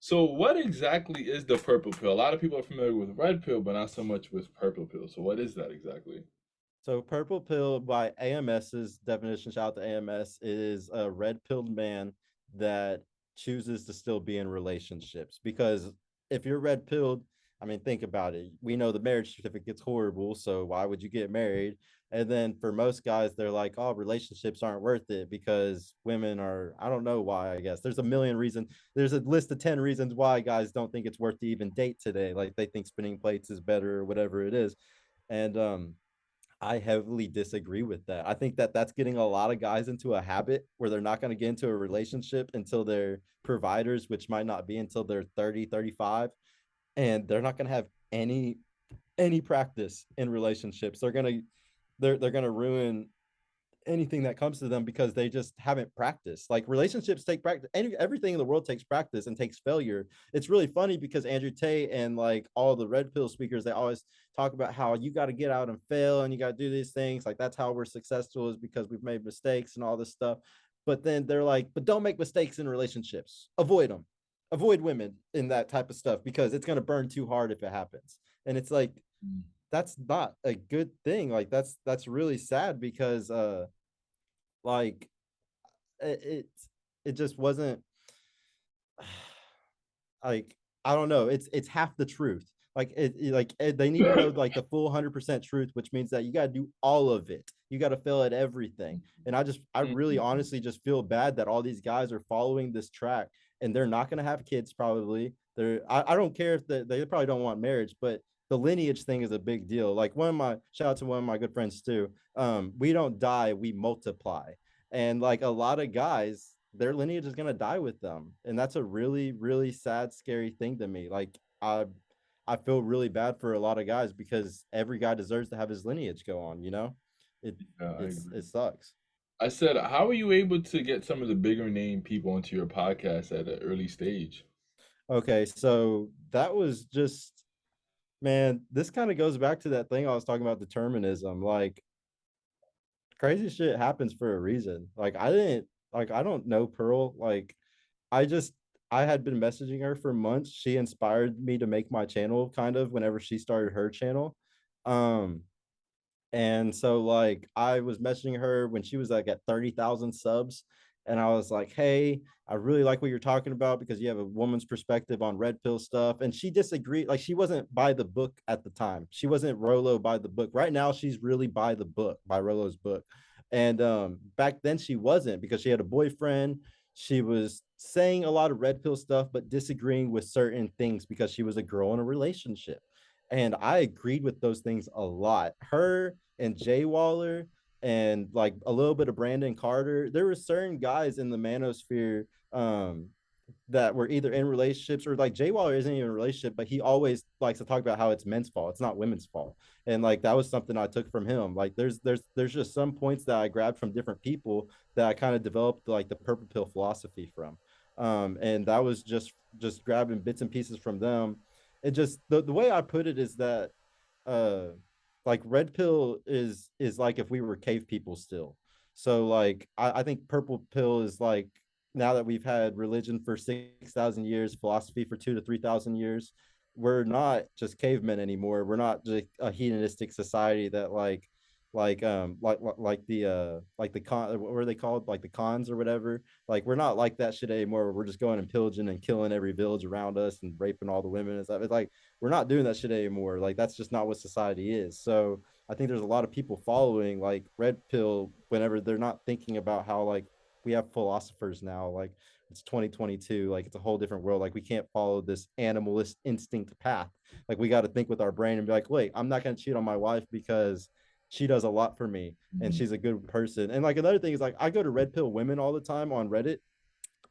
So what exactly is the purple pill? A lot of people are familiar with red pill, but not so much with purple pill. So what is that exactly? So purple pill by AMS's definition, shout out to AMS, is a red pilled man that chooses to still be in relationships. Because if you're red pilled, I mean, think about it. We know the marriage certificate's horrible, so why would you get married? And then for most guys, they're like, oh, relationships aren't worth it because women are, I don't know why, I guess. There's a million reasons. There's a list of 10 reasons why guys don't think it's worth to even date today. Like they think spinning plates is better or whatever it is. And I heavily disagree with that. I think that that's getting a lot of guys into a habit where they're not going to get into a relationship until they're providers, which might not be until they're 30, 35, and they're not going to have any practice in relationships. They're going to ruin anything that comes to them because they just haven't practiced. Like relationships take practice. Everything in the world takes practice and takes failure. It's really funny because Andrew Tate and like all the red pill speakers, they always talk about how you got to get out and fail and you got to do these things. Like that's how we're successful is because we've made mistakes and all this stuff. But then they're like, but don't make mistakes in relationships. Avoid them. Avoid women in that type of stuff because it's going to burn too hard if it happens. And it's like that's not a good thing. Like that's really sad because like it it just wasn't like I don't know. It's half the truth. Like they need to know like the full 100% truth, which means that you got to do all of it. You got to fail at everything. And I really Mhm. honestly just feel bad that all these guys are following this track and they're not going to have kids probably. I don't care if they probably don't want marriage, but the lineage thing is a big deal. Like one of my shout out to one of my good friends too. We don't die, we multiply. And like a lot of guys, their lineage is gonna die with them, and that's a really, really sad, scary thing to me. Like I feel really bad for a lot of guys because every guy deserves to have his lineage go on. You know, it Yeah, I agree. it sucks. I said, how are you able to get some of the bigger name people onto your podcast at an early stage? Okay, so that was just man. This kind of goes back to that thing I was talking about determinism. Like crazy shit happens for a reason. Like I don't know Pearl. Like I just I had been messaging her for months. She inspired me to make my channel kind of whenever she started her channel. Um and so like I was messaging her when she was like at 30,000 subs and I was like, "Hey, I really like what you're talking about because you have a woman's perspective on red pill stuff." And she disagreed. Like she wasn't by the book at the time. She wasn't Rolo by the book. Right now she's really by the book, by Rolo's book. And back then she wasn't because she had a boyfriend. She was saying a lot of red pill stuff but disagreeing with certain things because she was a girl in a relationship. And I agreed with those things a lot. Her and Jay Waller and like a little bit of Brandon Carter. There were certain guys in the manosphere that were either in relationships or like Jay Waller isn't even in a relationship, but he always likes to talk about how it's men's fault. It's not women's fault. And like that was something I took from him. Like there's just some points that I grabbed from different people that I kind of developed like the purple pill philosophy from. And that was just grabbing bits and pieces from them. It just the way I put it is that uh like red pill is like if we were cave people still. So like I think purple pill is like now that we've had religion for 6,000 years, philosophy for 2 to 3,000 years, we're not just cavemen anymore. We're not just a hedonistic society that like the con what were they called, like the cons or whatever. Like we're not like that shit anymore. We're just going and pillaging and killing every village around us and raping all the women and stuff. It's like we're not doing that shit anymore. Like that's just not what society is. So I think there's a lot of people following like red pill whenever they're not thinking about how like we have philosophers now. Like it's 2022. Like it's a whole different world. Like we can't follow this animalist instinct path. Like we got to think with our brain and be like, wait, I'm not going to cheat on my wife because she does a lot for me and Mhm. she's a good person. And like another thing is like I go to red pill women all the time on Reddit.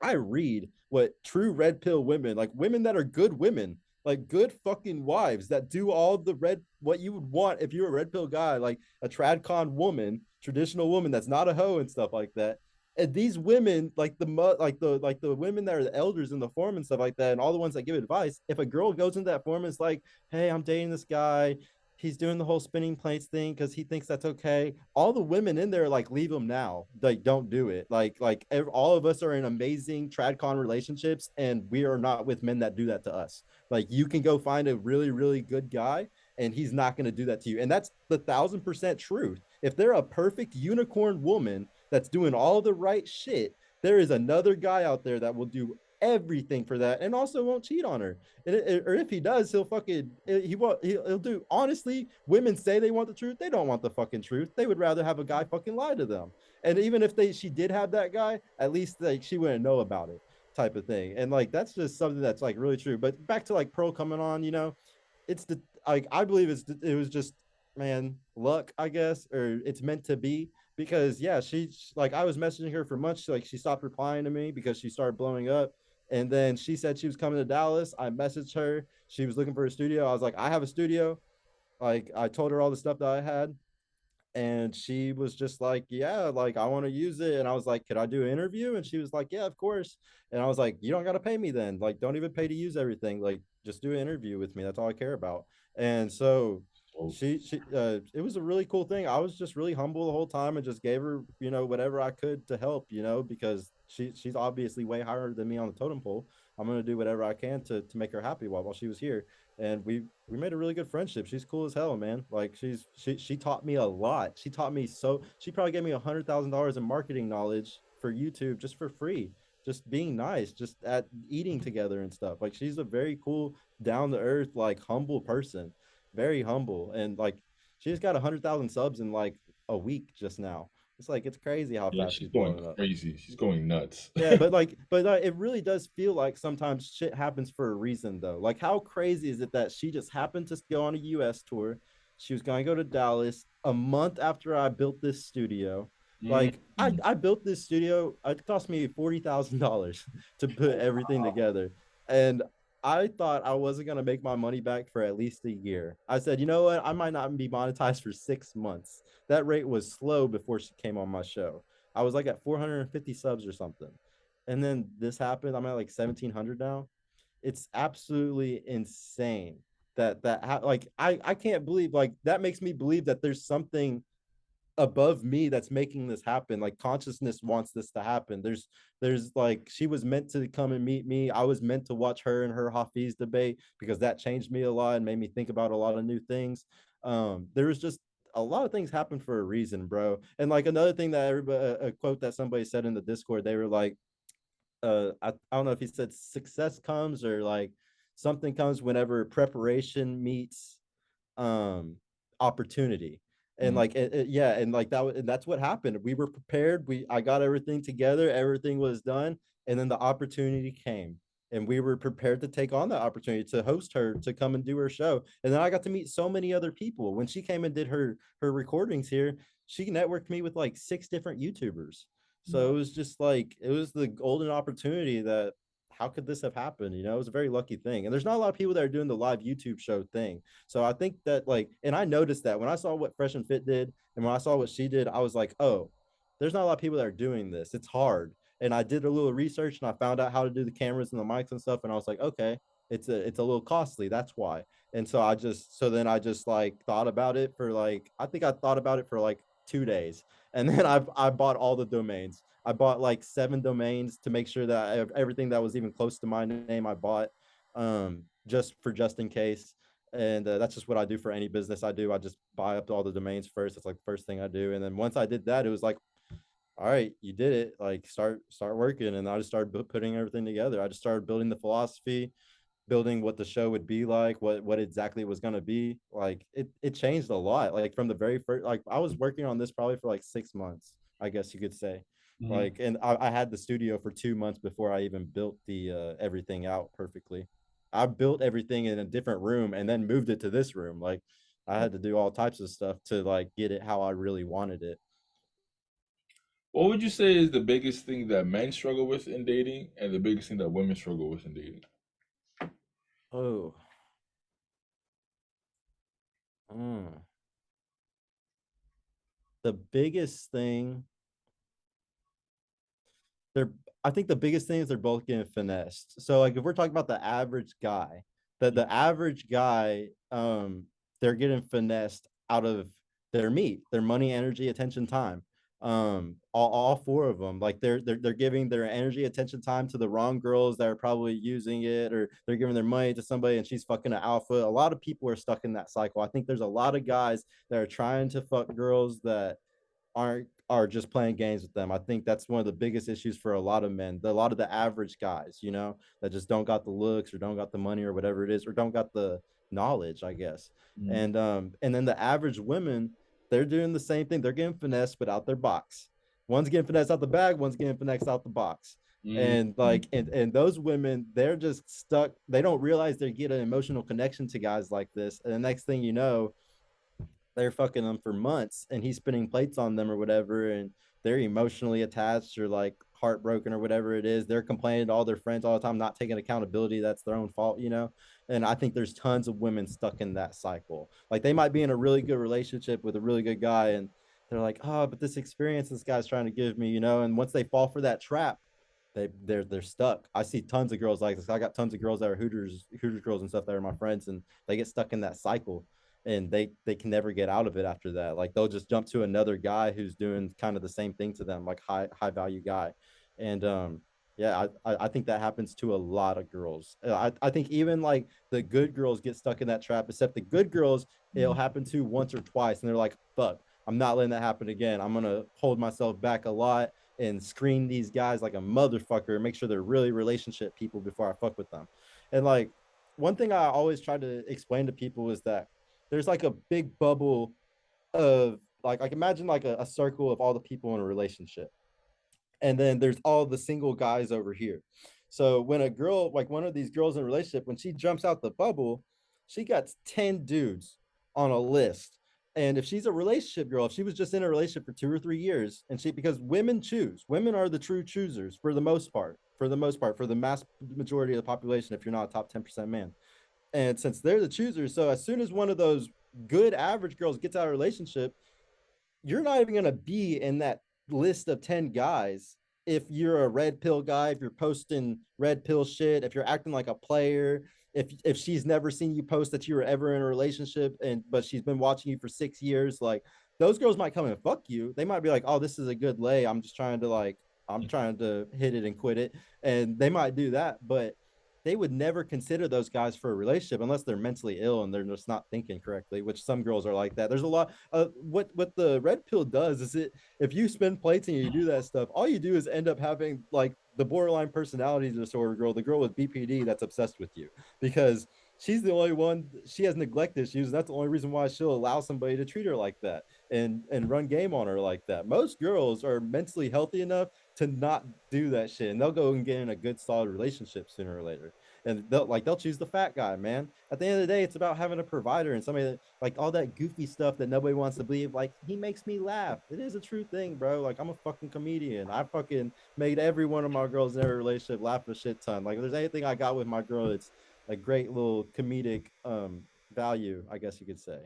I read what true red pill women, like women that are good women, like good fucking wives that do all the red what you would want if you're a red pill guy, like a tradcon woman, traditional woman that's not a hoe and stuff like that. And these women, like the women that are the elders in the forum and stuff like that, and all the ones that give advice, if a girl goes into that forum and is like, "Hey, I'm dating this guy. he's doing the whole spinning plates thing because he thinks that's okay. All the women in there like leave him now. Like don't do it. All of us are in amazing tradcon relationships, and we are not with men that do that to us. Like you can go find a really really good guy, and he's not going to do that to you. And that's the 1,000% truth. If they're a perfect unicorn woman that's doing all the right shit, there is another guy out there that will do everything for that and also won't cheat on her. Or if he does, he'll fucking he won't he'll do. Honestly, women say they want the truth. They don't want the fucking truth. They would rather have a guy fucking lie to them. And even if she did have that guy, at least like she wouldn't know about it, type of thing. And like that's just something that's like really true. But back to like Pearl coming on, it's the like I believe it was just, man, luck, I guess, or it's meant to be. Because yeah, like I was messaging her for months, like she stopped replying to me because she started blowing up. And then she said she was coming to Dallas. I messaged her. She was looking for a studio. I was like, I have a studio. Like I told her all the stuff that I had, and she was just like, yeah, like I want to use it. And I was like, could I do an interview? And she was like, yeah, of course. And I was like, you don't got to pay me then. Like, don't even pay to use everything. Like, just do an interview with me. That's all I care about. And so So it was a really cool thing. I was just really humble the whole time and just gave her, whatever I could to help, because she's obviously way higher than me on the totem pole. I'm gonna do whatever I can to make her happy while she was here. And we made a really good friendship. She's cool as hell, man. Like she taught me a lot. She taught me, so she probably gave me $100,000 in marketing knowledge for YouTube just for free. Just being nice, just at eating together and stuff. Like she's a very cool, down to earth, like humble person. Very humble. And like she just got 100,000 subs in like a week just now. It's like it's crazy how yeah, fast she's she's going blowing up. crazy. She's going nuts. Yeah, but it really does feel like sometimes shit happens for a reason though. Like how crazy is it that she just happened to go on a US tour? She was going to go to Dallas a month after I built this studio. Like Mhm. I built this studio. It cost me $40,000 to put Oh, everything together. And I thought I wasn't gonna make my money back for at least a year. I said, you know what? I might not be monetized for 6 months. That rate was slow before she came on my show. I was like at 450 subs or something. And then this happened. I'm at like 1,700 now. It's absolutely insane like I can't believe, like that makes me believe that there's something above me that's making this happen. Like consciousness wants this to happen. There's like she was meant to come and meet me. I was meant to watch her and her Hafiz debate because that changed me a lot and made me think about a lot of new things. There was just a lot of things happen for a reason, bro. And like another thing that everybody, a quote that somebody said in the Discord, they were like, I don't know if he said success comes or like something comes whenever preparation meets um opportunity. And mhm. like yeah, and like and that's what happened. We were prepared. I got everything together, everything was done, and then the opportunity came, and we were prepared to take on that opportunity to host her, to come and do her show. And then I got to meet so many other people. When she came and did her recordings here, she networked me with like 6 different YouTubers. So it was just like it was the golden opportunity that, how could this have happened? It was a very lucky thing. And there's not a lot of people that are doing the live YouTube show thing. So I think that like, and I noticed that when I saw what Fresh and Fit did and when I saw what she did, I was like, oh, there's not a lot of people that are doing this. It's hard. And I did a little research and I found out how to do the cameras and the mics and stuff. And I was like, okay, it's a little costly. That's why. And so then I just like thought about it for like, I think I thought about it for like 2 days. And then I bought all the domains. I bought like 7 domains to make sure that everything that was even close to my name I bought, just in case. And that's just what I do for any business I do. I just buy up all the domains first. That's like the first thing I do. And then once I did that, it was like, all right, you did it. Like start working. And I just started putting everything together. I just started building the philosophy, building what the show would be like, what exactly it was going to be. Like it changed a lot. Like from the very first, like I was working on this probably for like 6 months, I guess you could say. Mhm. Like, and I had the studio for 2 months before I even built the everything out perfectly. I built everything in a different room and then moved it to this room. Like I had to do all types of stuff to like get it how I really wanted it. What would you say is the biggest thing that men struggle with in dating and the biggest thing that women struggle with in dating? Oh, mm. The biggest thing they're I think the biggest thing is they're both getting finessed. So like if we're talking about the average guy, the average guy, they're getting finessed out of their meat, their money, energy, attention, time. All four of them, like they're giving their energy, attention, time to the wrong girls that are probably using it, or they're giving their money to somebody and she's fucking an alpha. A lot of people are stuck in that cycle. I think there's a lot of guys that are trying to fuck girls that are just playing games with them. I think that's one of the biggest issues for a lot of men. A lot of the average guys, that just don't got the looks or don't got the money or whatever it is, or don't got the knowledge, I guess. Mm, And then the average women, they're doing the same thing. They're getting finessed, but out their box. One's getting finessed out the bag, one's getting finessed out the box. mm, And mm, like and those women, they're just stuck. They don't realize they get an emotional connection to guys like this. And the next thing you know, they're fucking them for months and he's spinning plates on them or whatever, and they're emotionally attached or like heartbroken or whatever it is. They're complaining to all their friends all the time, not taking accountability. That's their own fault. And I think there's tons of women stuck in that cycle. Like they might be in a really good relationship with a really good guy and they're like, oh, but this experience this guy's trying to give me, and once they fall for that trap, they're stuck. I see tons of girls like this. I got tons of girls that are Hooters girls and stuff that are my friends, and they get stuck in that cycle, and they can never get out of it after that. Like they'll just jump to another guy who's doing kind of the same thing to them, like high value guy, and yeah, I think that happens to a lot of girls. I think even like the good girls get stuck in that trap. Except the good girls, it'll mm. happen to once or twice, and they're like, fuck. I'm not letting that happen again. I'm gonna hold myself back a lot and screen these guys like a motherfucker and make sure they're really relationship people before I fuck with them. And like one thing I always try to explain to people is that there's like a big bubble of like imagine like a circle of all the people in a relationship, and then there's all the single guys over here. So when a girl, like one of these girls in a relationship, when she jumps out the bubble, she got 10 dudes on a list. And if she's a relationship girl, if she was just in a relationship for 2 or 3 years, and because women are the true choosers for the most part, for the mass majority of the population, if you're not a top 10% man. And since they're the choosers, so as soon as one of those good average girls gets out of a relationship, you're not even going to be in that list of 10 guys if you're a red pill guy, if you're posting red pill shit, if you're acting like a player, if she's never seen you post that you were ever in a relationship, and but she's been watching you for 6 years, like those girls might come and fuck you. They might be like, oh, this is a good lay. I'm trying to hit it and quit it. And they might do that, but they would never consider those guys for a relationship unless they're mentally ill and they're just not thinking correctly, which some girls are like that. There's a lot what the red pill does is it if you spin plates and you do that stuff, all you do is end up having like the borderline personality disorder girl, the girl with BPD that's obsessed with you, because she's the only one, she has neglect issues, and that's the only reason why she'll allow somebody to treat her like that and run game on her like that. Most girls are mentally healthy enough to not do that shit, and they'll go and get in a good solid relationship sooner or later. And they'll choose the fat guy, man. At the end of the day, it's about having a provider and somebody that, like all that goofy stuff that nobody wants to believe. Like he makes me laugh. It is a true thing, bro. Like I'm a fucking comedian. I fucking made every one of my girls in every relationship laugh a shit ton. Like if there's anything I got with my girl, it's a great little comedic value, I guess you could say.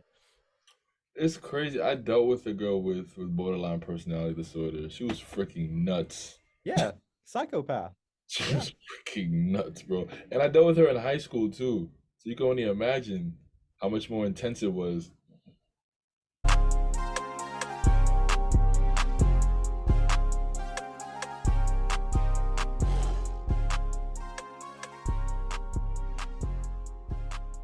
It's crazy. I dealt with a girl with borderline personality disorder. She was freaking nuts. Yeah, psychopath. She Yeah. was freaking nuts, bro. And I dealt with her in high school too. So you can only imagine how much more intense it was.